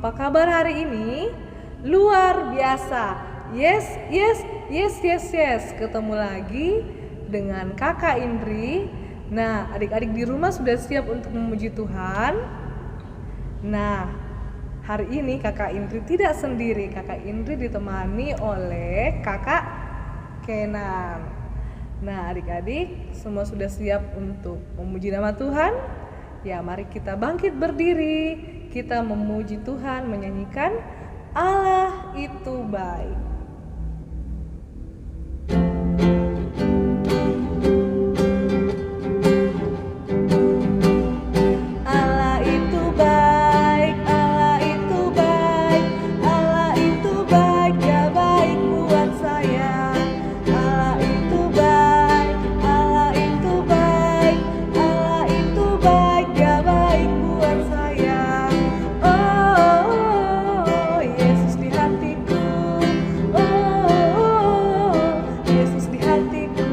Apa kabar hari ini? Luar biasa. Yes, yes, yes, yes, yes. Ketemu lagi dengan Kakak Indri. Nah, adik-adik di rumah sudah siap untuk memuji Tuhan? Nah, hari ini Kakak Indri tidak sendiri. Kakak Indri ditemani oleh Kakak Kenan. Nah, adik-adik semua sudah siap untuk memuji nama Tuhan? Ya, mari kita bangkit berdiri. Kita memuji Tuhan, menyanyikan Allah itu baik. Allah itu baik, Allah itu baik, Allah itu baik, Dia baik buat saya. Allah itu baik, Allah itu baik, Allah itu baik, Dia baik buat saya. Oh, Yesus di hatiku, oh, Yesus di hatiku.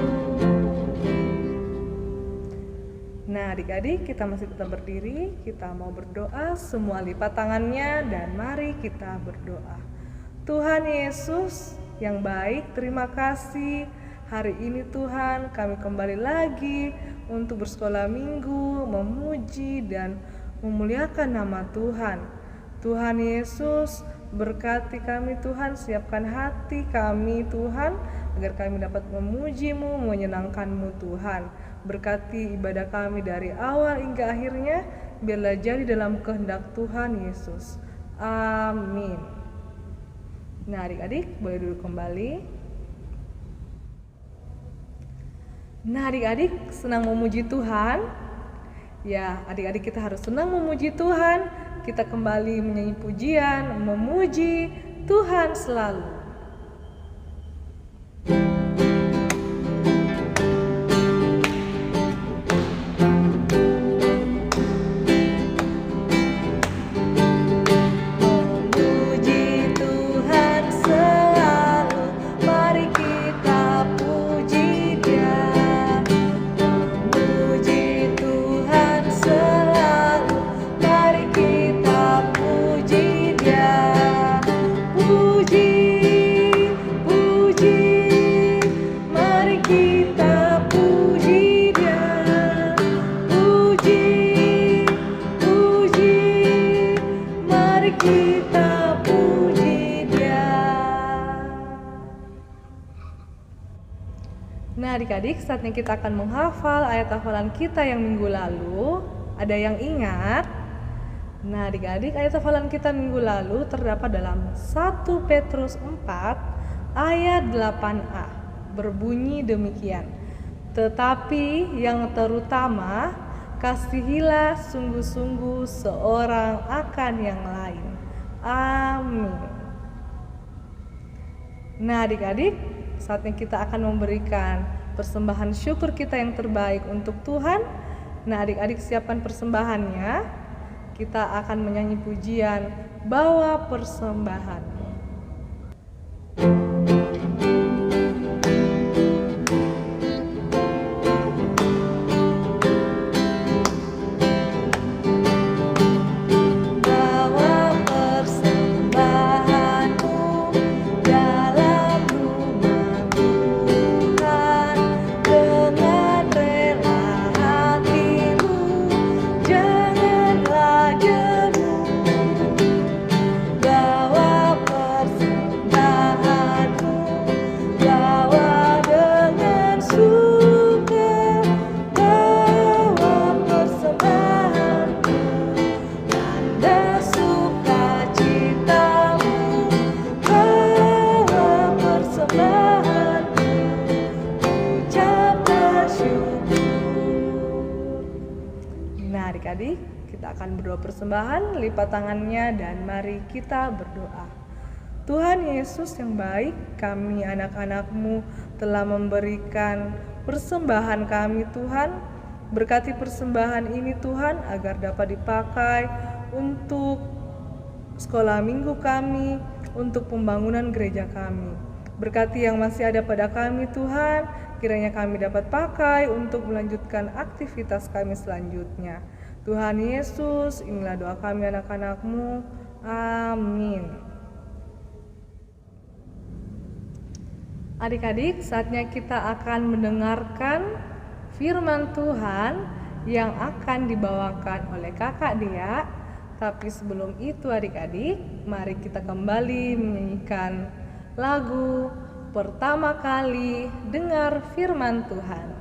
Nah, adik-adik, kita masih tetap berdiri. Kita mau berdoa, semua lipat tangannya dan mari kita berdoa. Tuhan Yesus yang baik, terima kasih. Hari ini Tuhan, kami kembali lagi untuk bersekolah minggu, memuji dan memuliakan nama Tuhan. Tuhan Yesus, berkati kami Tuhan, siapkan hati kami Tuhan, agar kami dapat memuji-Mu, menyenangkan-Mu Tuhan. Berkati ibadah kami dari awal hingga akhirnya, biarlah jadi dalam kehendak Tuhan Yesus. Amin. Nah, adik-adik boleh duduk kembali. Nah, adik-adik senang memuji Tuhan? Ya, adik-adik kita harus senang memuji Tuhan. Kita kembali menyanyi pujian, memuji Tuhan selalu. Nah, adik-adik, saatnya kita akan menghafal ayat hafalan kita yang minggu lalu. Ada yang ingat? Nah, adik-adik, ayat hafalan kita minggu lalu terdapat dalam 1 Petrus 4 ayat 8a. Berbunyi demikian. Tetapi yang terutama, kasihilah sungguh-sungguh seorang akan yang lain. Amin. Nah, adik-adik, saatnya kita akan memberikan persembahan syukur kita yang terbaik untuk Tuhan. Nah, adik-adik siapkan persembahannya. Kita akan menyanyi pujian Bawa Persembahan. Nah, adik-adik, kita akan berdoa persembahan, lipat tangannya dan mari kita berdoa. Tuhan Yesus yang baik, kami anak-anak-Mu telah memberikan persembahan kami Tuhan. Berkati persembahan ini Tuhan agar dapat dipakai untuk sekolah minggu kami, untuk pembangunan gereja kami. Berkati yang masih ada pada kami Tuhan, kiranya kami dapat pakai untuk melanjutkan aktivitas kami selanjutnya. Tuhan Yesus, inilah doa kami anak-anak-Mu. Amin. Adik-adik, saatnya kita akan mendengarkan firman Tuhan yang akan dibawakan oleh Kakak Dea. Tapi sebelum itu adik-adik, mari kita kembali menyanyikan lagu Pertama Kali Dengar Firman Tuhan.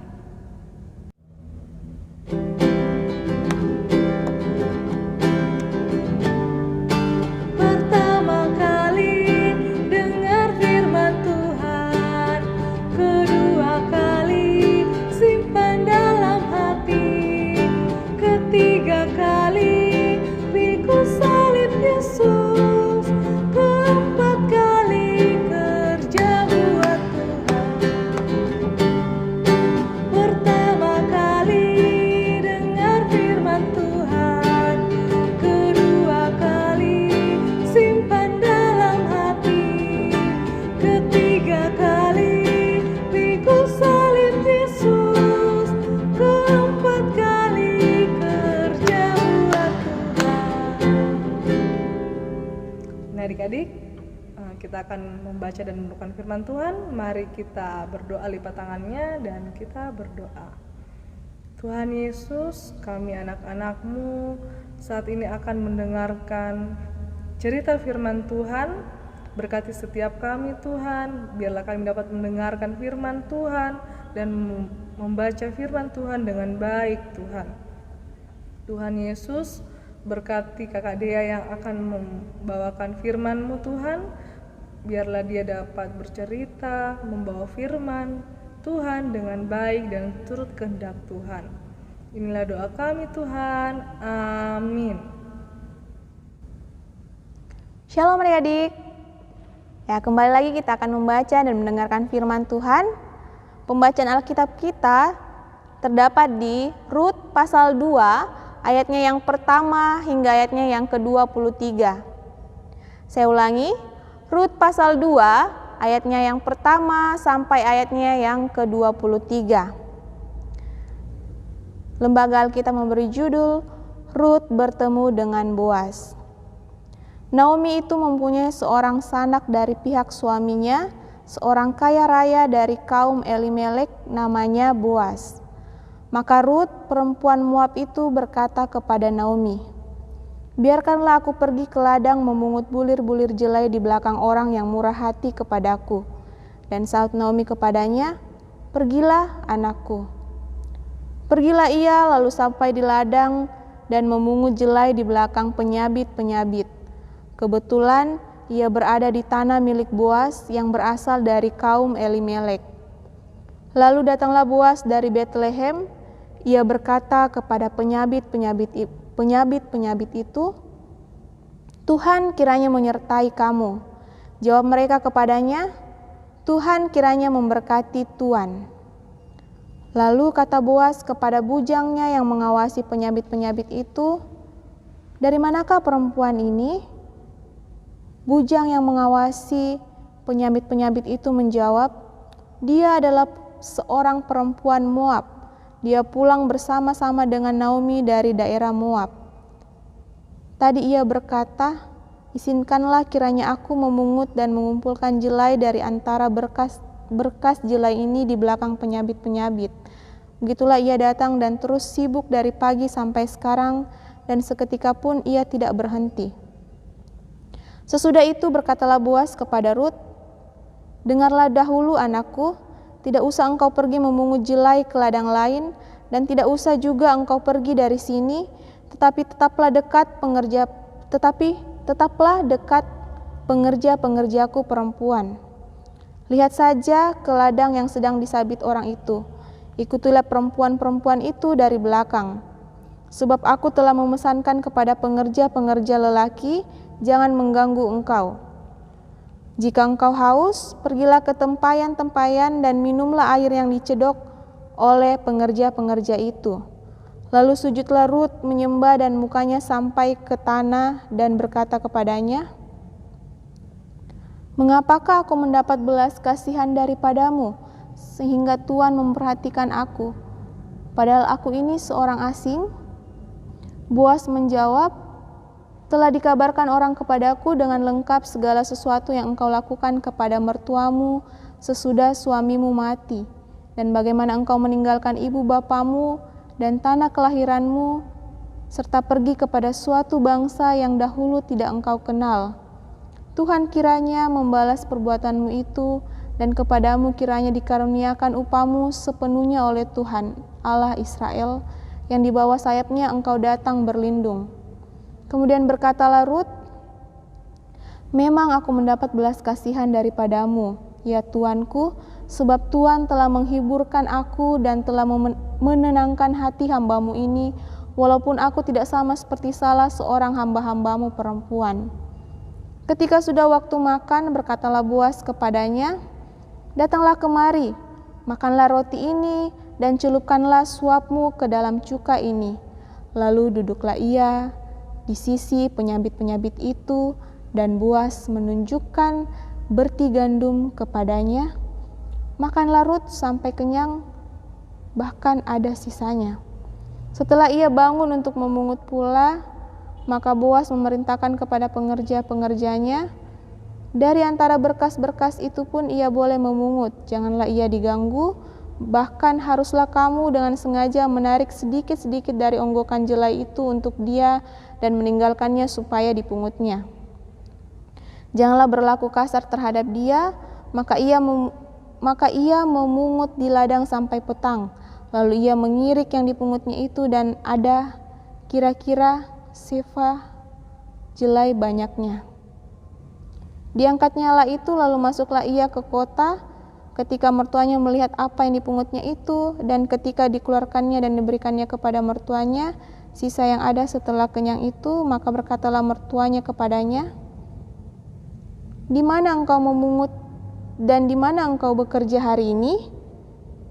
Adik-adik, kita akan membaca dan merenungkan firman Tuhan. Mari kita berdoa, lipat tangannya dan kita berdoa. Tuhan Yesus, kami anak-anak-Mu saat ini akan mendengarkan cerita firman Tuhan. Berkati setiap kami Tuhan, biarlah kami dapat mendengarkan firman Tuhan dan membaca firman Tuhan dengan baik Tuhan. Tuhan Yesus, berkati Kakak Dea yang akan membawakan firman-Mu Tuhan, biarlah dia dapat bercerita, membawa firman Tuhan dengan baik dan turut kehendak Tuhan. Inilah doa kami Tuhan, amin. Shalom adik-adik. Ya, kembali lagi kita akan membaca dan mendengarkan firman Tuhan. Pembacaan Alkitab kita terdapat di Rut pasal 2 ayatnya yang pertama hingga ayatnya yang ke-23. Saya ulangi, Rut pasal 2 ayatnya yang pertama sampai ayatnya yang ke-23. Lembaga Alkitab memberi judul Rut bertemu dengan Boaz. Naomi itu mempunyai seorang sanak dari pihak suaminya, seorang kaya raya dari kaum Elimelek namanya Boaz. Maka Rut, perempuan Moab itu berkata kepada Naomi, "Biarkanlah aku pergi ke ladang memungut bulir-bulir jelai di belakang orang yang murah hati kepadaku." Dan saut Naomi kepadanya, "Pergilah, anakku." Pergilah ia lalu sampai di ladang dan memungut jelai di belakang penyabit-penyabit. Kebetulan ia berada di tanah milik Boaz yang berasal dari kaum Elimelek. Lalu datanglah Boaz dari Betlehem. Ia berkata kepada penyabit-penyabit itu, "Tuhan kiranya menyertai kamu." Jawab mereka kepadanya, "Tuhan kiranya memberkati Tuan." Lalu kata Boaz kepada bujangnya yang mengawasi penyabit-penyabit itu, "Dari manakah perempuan ini?" Bujang yang mengawasi penyabit-penyabit itu menjawab, "Dia adalah seorang perempuan Moab. Dia pulang bersama-sama dengan Naomi dari daerah Moab. Tadi ia berkata, 'Izinkanlah kiranya aku memungut dan mengumpulkan jelai dari antara berkas jelai ini di belakang penyabit-penyabit.' Begitulah ia datang dan terus sibuk dari pagi sampai sekarang, dan seketika pun ia tidak berhenti." Sesudah itu berkatalah Boaz kepada Rut, "Dengarlah dahulu anakku, tidak usah engkau pergi memungut jelai ke ladang lain, dan tidak usah juga engkau pergi dari sini, tetapi tetaplah dekat pengerja-pengerjaku perempuan. Lihat saja ke ladang yang sedang disabit orang itu. Ikutilah perempuan-perempuan itu dari belakang. Sebab aku telah memesankan kepada pengerja-pengerja lelaki, jangan mengganggu engkau. Jika engkau haus, pergilah ke tempayan-tempayan dan minumlah air yang dicedok oleh pengerja-pengerja itu." Lalu sujudlah Rut menyembah dan mukanya sampai ke tanah dan berkata kepadanya, "Mengapakah aku mendapat belas kasihan daripadamu, sehingga Tuhan memperhatikan aku, padahal aku ini seorang asing?" Boaz menjawab, Telah dikabarkan orang kepadaku dengan lengkap segala sesuatu yang engkau lakukan kepada mertuamu sesudah suamimu mati, dan bagaimana engkau meninggalkan ibu bapamu dan tanah kelahiranmu, serta pergi kepada suatu bangsa yang dahulu tidak engkau kenal. Tuhan kiranya membalas perbuatanmu itu, dan kepadamu kiranya dikaruniakan upamu sepenuhnya oleh Tuhan, Allah Israel, yang di bawah sayapnya engkau datang berlindung. Kemudian berkatalah Rut, memang aku mendapat belas kasihan daripadamu, ya Tuanku, sebab Tuhan telah menghiburkan aku dan telah menenangkan hati hambamu ini, walaupun aku tidak sama seperti salah seorang hamba-hambamu perempuan. Ketika sudah waktu makan, berkatalah Boas kepadanya, datanglah kemari, makanlah roti ini, dan celupkanlah suapmu ke dalam cuka ini. Lalu duduklah ia di sisi penyabit-penyabit itu, dan Boas menunjukkan berti gandum kepadanya. Makanlah Rut sampai kenyang, bahkan ada sisanya. Setelah ia bangun untuk memungut pula, maka Boas memerintahkan kepada pengerja-pengerjanya, dari antara berkas-berkas itu pun ia boleh memungut, janganlah ia diganggu, bahkan haruslah kamu dengan sengaja menarik sedikit-sedikit dari onggokan jelai itu untuk dia dan meninggalkannya supaya dipungutnya. Janganlah berlaku kasar terhadap dia, maka ia memungut di ladang sampai petang. Lalu ia mengirik yang dipungutnya itu, dan ada kira-kira sefa jelai banyaknya. Diangkatnyalah itu, lalu masuklah ia ke kota. Ketika mertuanya melihat apa yang dipungutnya itu, dan ketika dikeluarkannya dan diberikannya kepada mertuanya sisa yang ada setelah kenyang itu, maka berkatalah mertuanya kepadanya, di mana engkau memungut dan di mana engkau bekerja hari ini?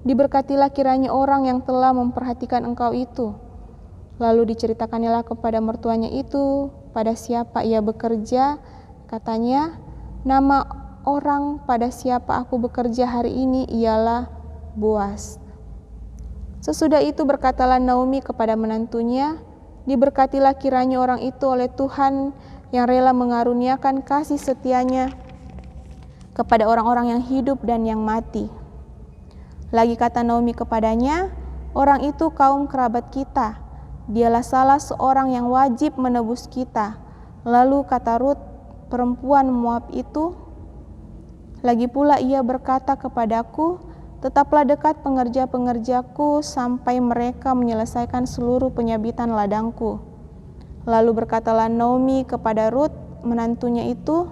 Diberkatilah kiranya orang yang telah memperhatikan engkau itu. Lalu diceritakannya kepada mertuanya itu pada siapa ia bekerja. Katanya, nama orang pada siapa aku bekerja hari ini ialah Boas. Sesudah itu berkatalah Naomi kepada menantunya, diberkatilah kiranya orang itu oleh Tuhan yang rela mengaruniakan kasih setianya kepada orang-orang yang hidup dan yang mati. Lagi kata Naomi kepadanya, orang itu kaum kerabat kita, dialah salah seorang yang wajib menebus kita. Lalu kata Rut, perempuan Moab itu, lagi pula ia berkata kepadaku, tetaplah dekat pengerja-pengerjaku sampai mereka menyelesaikan seluruh penyabitan ladangku. Lalu berkatalah Naomi kepada Rut, menantunya itu,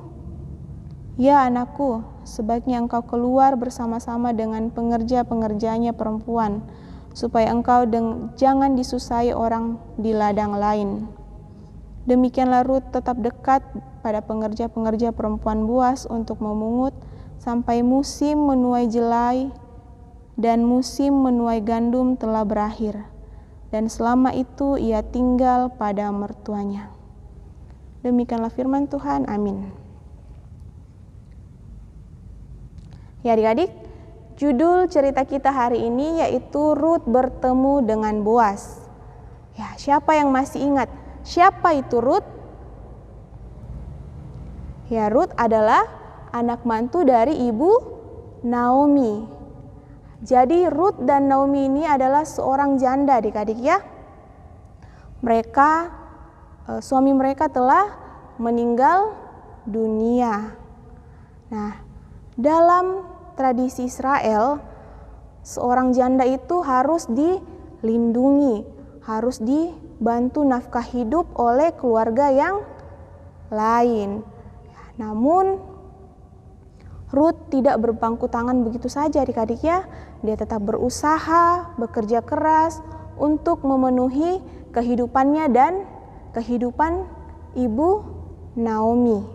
ya anakku, sebaiknya engkau keluar bersama-sama dengan pengerja-pengerjanya perempuan, supaya engkau jangan disusahi orang di ladang lain. Demikianlah Rut tetap dekat pada pengerja-pengerja perempuan Boas untuk memungut sampai musim menuai jelai dan musim menuai gandum telah berakhir. Dan selama itu ia tinggal pada mertuanya. Demikianlah firman Tuhan, amin. Ya adik-adik, judul cerita kita hari ini yaitu Rut bertemu dengan Boas. Ya, siapa yang masih ingat? Siapa itu Rut? Ya, Rut adalah anak mantu dari ibu Naomi. Jadi Rut dan Naomi ini adalah seorang janda adik-adik ya. Suami mereka telah meninggal dunia. Nah, dalam tradisi Israel, seorang janda itu harus dilindungi, harus dibantu nafkah hidup oleh keluarga yang lain. Namun Rut tidak berpangku tangan begitu saja adik-adik ya. Dia tetap berusaha, bekerja keras untuk memenuhi kehidupannya dan kehidupan ibu Naomi.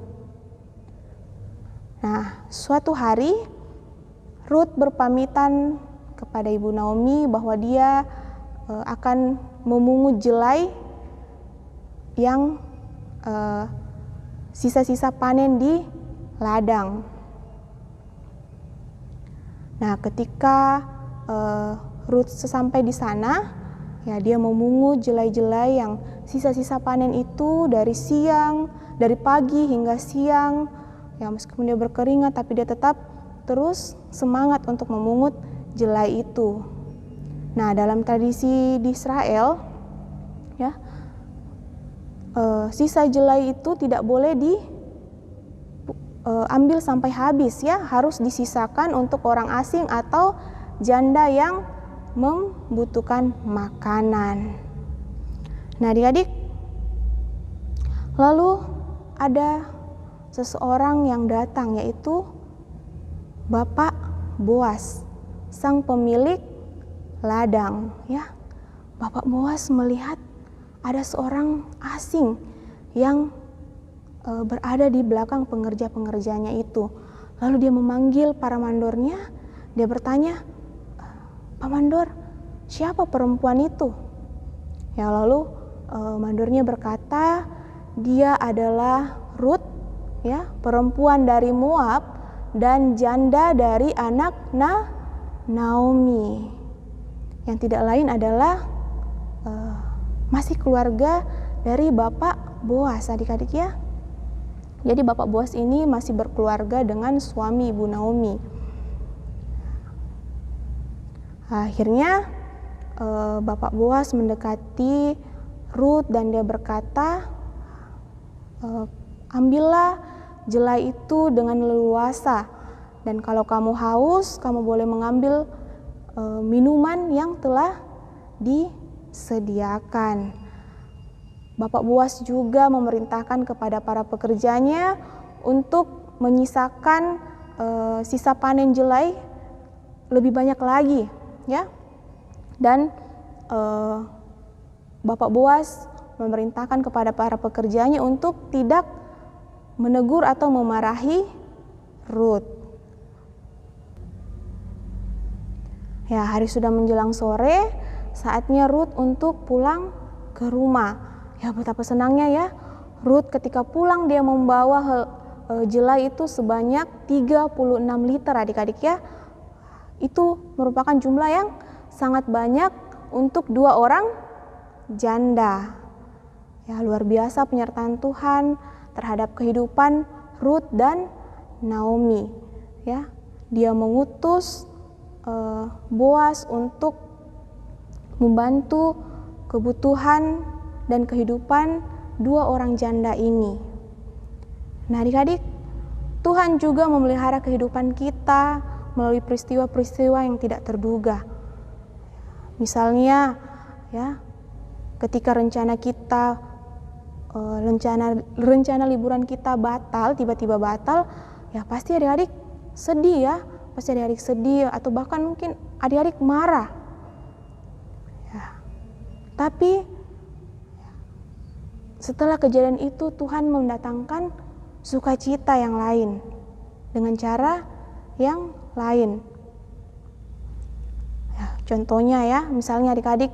Nah, suatu hari Rut berpamitan kepada ibu Naomi bahwa dia akan memungut jelai yang sisa-sisa panen di ladang. Nah, ketika Rut sesampai di sana, Ya, dia memungut jelai-jelai yang sisa-sisa panen itu dari pagi hingga siang. Ya, meskipun dia berkeringat tapi dia tetap terus semangat untuk memungut jelai itu. Nah, dalam tradisi di Israel, ya, sisa jelai itu tidak boleh diambil sampai habis, ya, harus disisakan untuk orang asing atau janda yang membutuhkan makanan. Nah, adik-adik, lalu ada seseorang yang datang, yaitu Bapak Boas, sang pemilik ladang. Ya, Bapak Boas melihat ada seorang asing yang berada di belakang pengerja-pengerjanya itu. Lalu dia memanggil para mandornya. Dia bertanya, "Pak Mandor, siapa perempuan itu?" Ya, lalu mandornya berkata, dia adalah Ruth, ya, perempuan dari Moab dan janda dari anak Naomi, yang tidak lain adalah masih keluarga dari Bapak Boas, adik-adik ya. Jadi Bapak Boas ini masih berkeluarga dengan suami Ibu Naomi. Akhirnya Bapak Boas mendekati Ruth dan dia berkata, "Ambillah jelai itu dengan leluasa, dan kalau kamu haus, kamu boleh mengambil minuman yang telah disediakan." Bapak Boas juga memerintahkan kepada para pekerjanya untuk menyisakan sisa panen jelai lebih banyak lagi, ya. Dan Bapak Boas memerintahkan kepada para pekerjanya untuk tidak menegur atau memarahi Ruth. Ya, hari sudah menjelang sore, saatnya Ruth untuk pulang ke rumah. Ya, betapa senangnya ya Ruth ketika pulang, dia membawa jelai itu sebanyak 36 liter, adik-adik ya. Itu merupakan jumlah yang sangat banyak untuk 2 orang janda. Ya, luar biasa penyertaan Tuhan terhadap kehidupan Ruth dan Naomi. Ya, dia mengutus Boas untuk membantu kebutuhan dan kehidupan 2 orang janda ini. Nah, adik-adik, Tuhan juga memelihara kehidupan kita melalui peristiwa-peristiwa yang tidak terduga. Misalnya, ya, ketika rencana liburan kita tiba-tiba batal, ya pasti adik-adik sedih ya, atau bahkan mungkin adik-adik marah. Ya. Tapi setelah kejadian itu Tuhan mendatangkan sukacita yang lain dengan cara yang lain. Ya, contohnya ya, misalnya adik-adik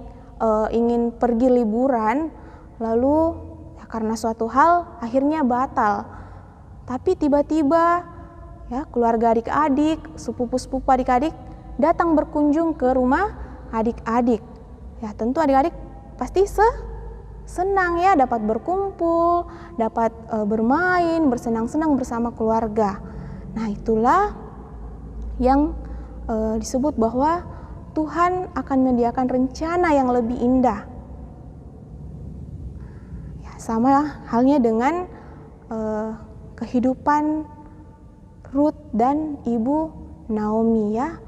ingin pergi liburan, lalu ya, karena suatu hal akhirnya batal. Tapi tiba-tiba ya keluarga adik-adik, sepupu-sepupu adik-adik datang berkunjung ke rumah adik-adik. Ya, tentu adik-adik pasti senang ya, dapat berkumpul, dapat bermain, bersenang-senang bersama keluarga. Nah, itulah yang disebut bahwa Tuhan akan menyediakan rencana yang lebih indah. Ya, sama halnya dengan kehidupan Ruth dan Ibu Naomi ya.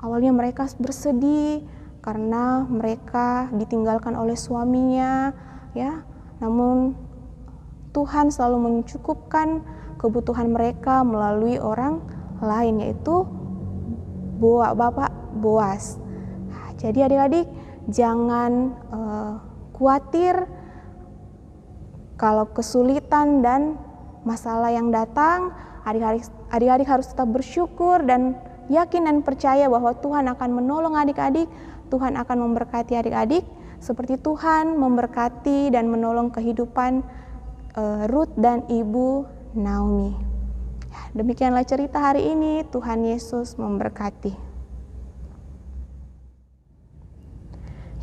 Awalnya mereka bersedih karena mereka ditinggalkan oleh suaminya, ya. Namun Tuhan selalu mencukupkan kebutuhan mereka melalui orang lain, yaitu Bapak Boas. Nah, jadi adik-adik jangan khawatir kalau kesulitan dan masalah yang datang. Adik-adik harus tetap bersyukur dan yakin dan percaya bahwa Tuhan akan menolong adik-adik. Tuhan akan memberkati adik-adik seperti Tuhan memberkati dan menolong kehidupan Ruth dan Ibu Naomi. Ya, demikianlah cerita hari ini. Tuhan Yesus memberkati.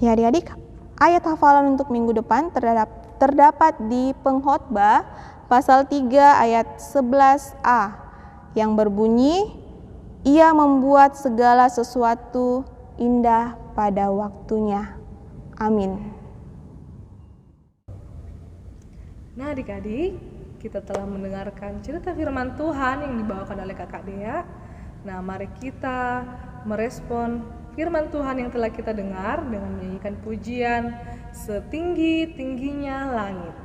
Ya adik-adik, ayat hafalan untuk minggu depan terdapat di Pengkhotbah pasal 3 ayat 11a yang berbunyi, ia membuat segala sesuatu indah pada waktunya. Amin. Nah adik-adik, kita telah mendengarkan cerita firman Tuhan yang dibawakan oleh kakak Dea. Nah mari kita merespon firman Tuhan yang telah kita dengar dengan menyanyikan pujian setinggi-tingginya langit.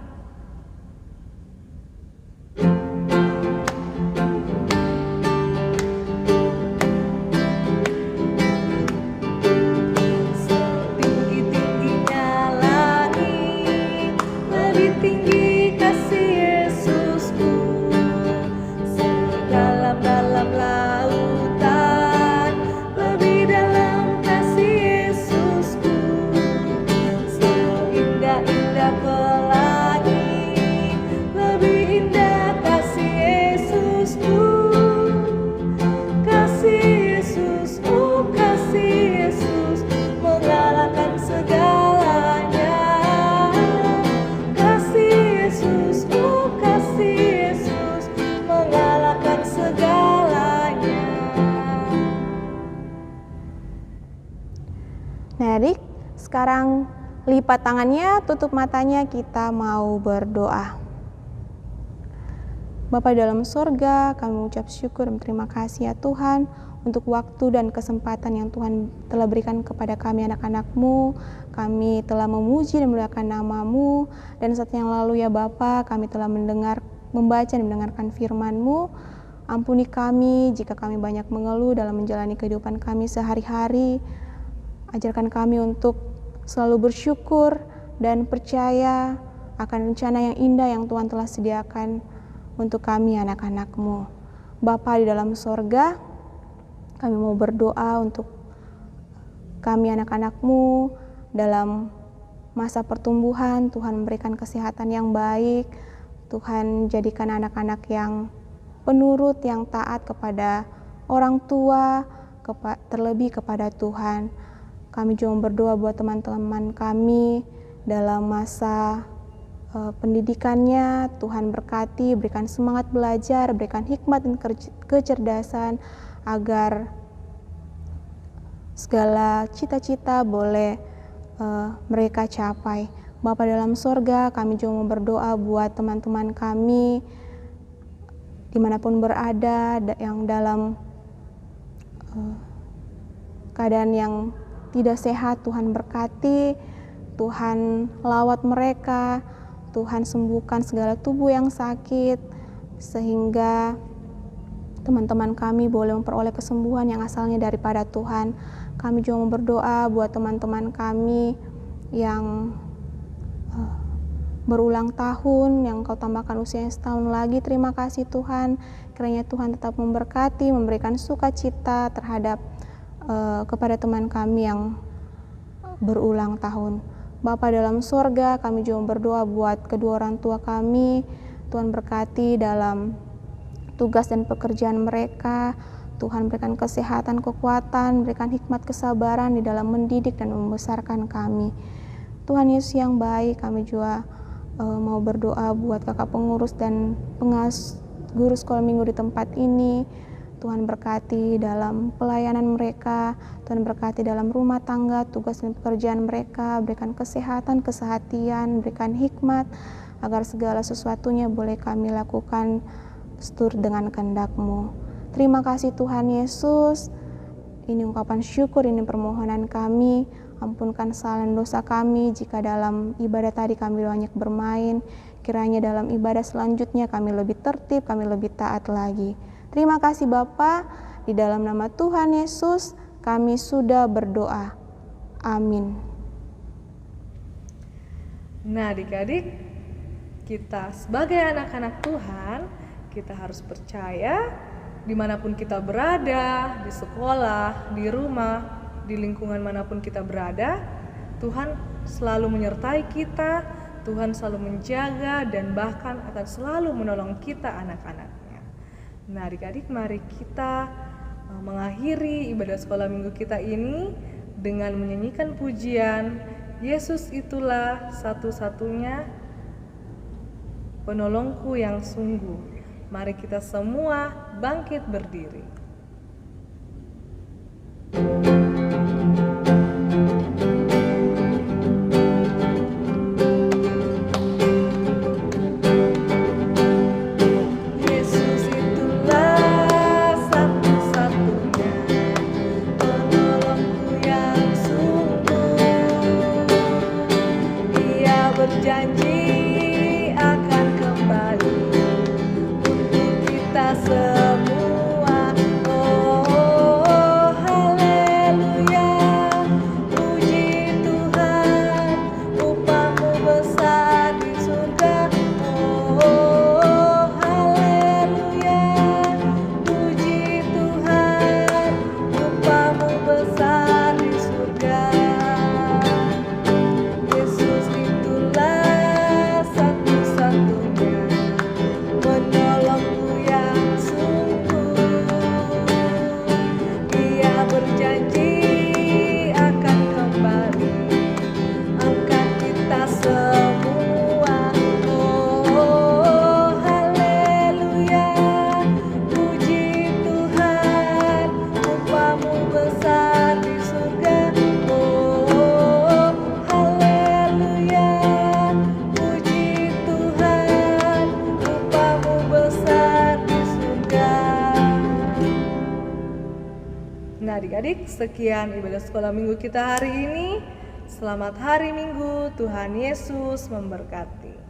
Nah adik, sekarang lipat tangannya, tutup matanya, kita mau berdoa. Bapa dalam surga, kami mengucap syukur dan terima kasih ya Tuhan untuk waktu dan kesempatan yang Tuhan telah berikan kepada kami anak-anak-Mu. Kami telah memuji dan memuliakan nama-Mu, dan saat yang lalu ya Bapa, kami telah membaca dan mendengarkan firman-Mu. Ampuni kami jika kami banyak mengeluh dalam menjalani kehidupan kami sehari-hari. Ajarkan kami untuk selalu bersyukur dan percaya akan rencana yang indah yang Tuhan telah sediakan untuk kami anak-anak-Mu. Bapa di dalam sorga, kami mau berdoa untuk kami anak-anak-Mu dalam masa pertumbuhan. Tuhan memberikan kesehatan yang baik. Tuhan jadikan anak-anak yang penurut, yang taat kepada orang tua, terlebih kepada Tuhan. Kami juga berdoa buat teman-teman kami dalam masa pendidikannya. Tuhan berkati, berikan semangat belajar, berikan hikmat dan kecerdasan agar segala cita-cita boleh mereka capai. Bapa dalam sorga, kami juga berdoa buat teman-teman kami dimanapun berada yang dalam keadaan yang tidak sehat. Tuhan berkati, Tuhan lawat mereka, Tuhan sembuhkan segala tubuh yang sakit, sehingga teman-teman kami boleh memperoleh kesembuhan yang asalnya daripada Tuhan. Kami juga berdoa buat teman-teman kami yang berulang tahun, yang Kau tambahkan usianya setahun lagi. Terima kasih Tuhan, kiranya Tuhan tetap memberkati, memberikan sukacita terhadap kepada teman kami yang berulang tahun. Bapa dalam surga, kami juga berdoa buat kedua orang tua kami. Tuhan berkati dalam tugas dan pekerjaan mereka. Tuhan berikan kesehatan, kekuatan, berikan hikmat, kesabaran di dalam mendidik dan membesarkan kami. Tuhan Yesus yang baik, kami juga mau berdoa buat kakak pengurus dan guru sekolah minggu di tempat ini. Tuhan berkati dalam pelayanan mereka, Tuhan berkati dalam rumah tangga, tugas dan pekerjaan mereka, berikan kesehatan, kesehatian, berikan hikmat, agar segala sesuatunya boleh kami lakukan seturut dengan kehendak-Mu. Terima kasih Tuhan Yesus, ini ungkapan syukur, ini permohonan kami, ampunkan kesalahan dosa kami jika dalam ibadah tadi kami banyak bermain, kiranya dalam ibadah selanjutnya kami lebih tertib, kami lebih taat lagi. Terima kasih Bapa, di dalam nama Tuhan Yesus kami sudah berdoa. Amin. Nah adik-adik, kita sebagai anak-anak Tuhan, kita harus percaya dimanapun kita berada, di sekolah, di rumah, di lingkungan manapun kita berada, Tuhan selalu menyertai kita, Tuhan selalu menjaga dan bahkan akan selalu menolong kita anak-anaknya. Nah adik-adik, mari kita mengakhiri ibadah sekolah minggu kita ini dengan menyanyikan pujian, Yesus itulah satu-satunya penolongku yang sungguh. Mari kita semua bangkit berdiri. Yesus itulah satu-satunya penolongku yang sungguh. Ia berjanji akan kembali untuk kita semua. Oh, haleluya, puji Tuhan, upahmu besar di surga. Oh, haleluya, puji Tuhan, upahmu besar di surga. Yesus itulah satu-satunya penolongku yang sungguh. Ia berjanji akan kembali angkat kita semua. Oh, haleluya, puji Tuhan, upahmu besar di surga. Oh, haleluya, puji Tuhan, upahmu besar di surga. Nah, adik-adik, sekian ibadah sekolah minggu kita hari ini. Selamat hari Minggu, Tuhan Yesus memberkati.